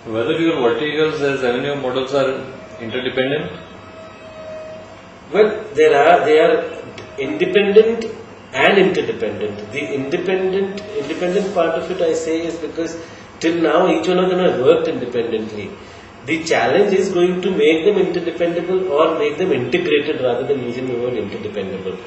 Whether your verticals as revenue models are interdependent? Well, they are independent and interdependent. The independent part of it, I say, is because till now each one of them have worked independently. The challenge is going to make them interdependable or make them integrated rather than using the word interdependable.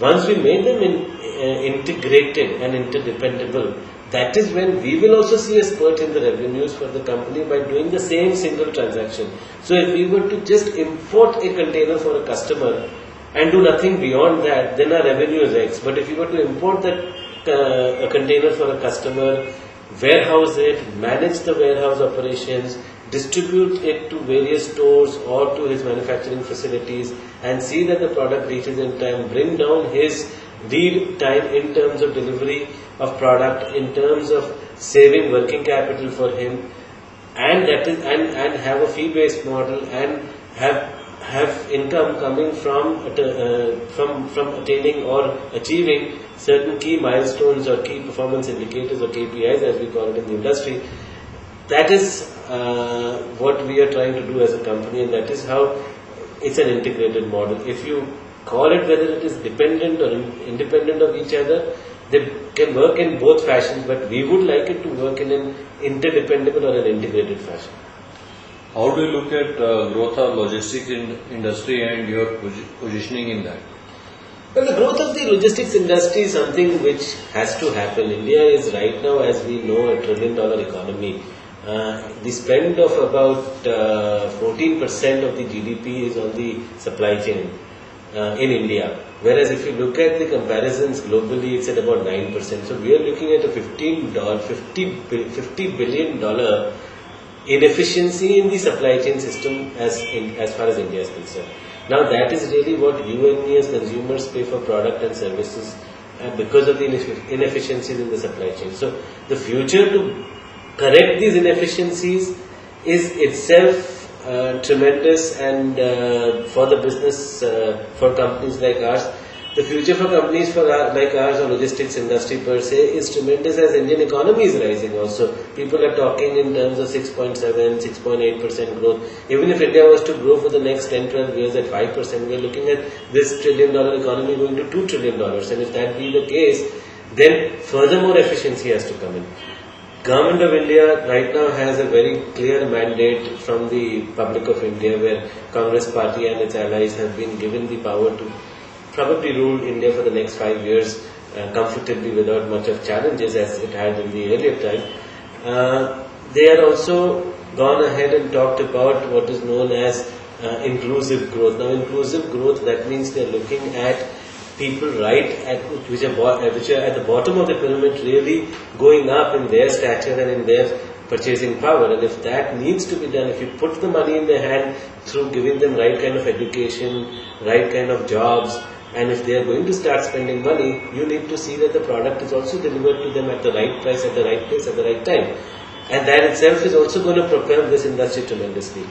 Once we make them integrated and interdependable, that is when we will also see a spurt in the revenues for the company by doing the same single transaction. So if we were to just import a container for a customer and do nothing beyond that, then our revenue is X. But if you were to import that a container for a customer, warehouse it, manage the warehouse operations, distribute it to various stores or to his manufacturing facilities, and see that the product reaches in time, bring down his lead time in terms of delivery of product, in terms of saving working capital for him, and that is and have a fee-based model and have income coming from attaining or achieving certain key milestones or key performance indicators or KPIs as we call it in the industry. That is what we are trying to do as a company, and that is how it's an integrated model. If you call it whether it is dependent or independent of each other, they can work in both fashions, but we would like it to work in an interdependable or an integrated fashion. How do you look at growth of logistics industry and your positioning in that? Well, the growth of the logistics industry is something which has to happen. India is right now, as we know, a $1 trillion economy. The spend of about 14% of the GDP is on the supply chain in India. Whereas if you look at the comparisons globally, it's at about 9%. So we are looking at a $50 billion inefficiency in the supply chain system as far as India is concerned. Now that is really what you and me as consumers pay for product and services because of the inefficiencies in the supply chain. So the future to correct these inefficiencies is itself tremendous, and for the business, for companies like ours, the future for companies like ours or logistics industry per se is tremendous as Indian economy is rising also. People are talking in terms of 6.7, 6.8% growth. Even if India was to grow for the next 10, 12 years at 5%, we are looking at this $1 trillion economy going to $2 trillion. And if that be the case, then furthermore efficiency has to come in. Government of India right now has a very clear mandate from the public of India, where Congress party and its allies have been given the power to probably rule India for the next 5 years comfortably without much of challenges as it had in the earlier time. They are also gone ahead and talked about what is known as inclusive growth. Now inclusive growth, that means they are looking at people which are at the bottom of the pyramid really going up in their stature and in their purchasing power. And if that needs to be done, if you put the money in their hand through giving them right kind of education, right kind of jobs, and if they are going to start spending money, you need to see that the product is also delivered to them at the right price, at the right place, at the right time. And that itself is also going to propel this industry tremendously.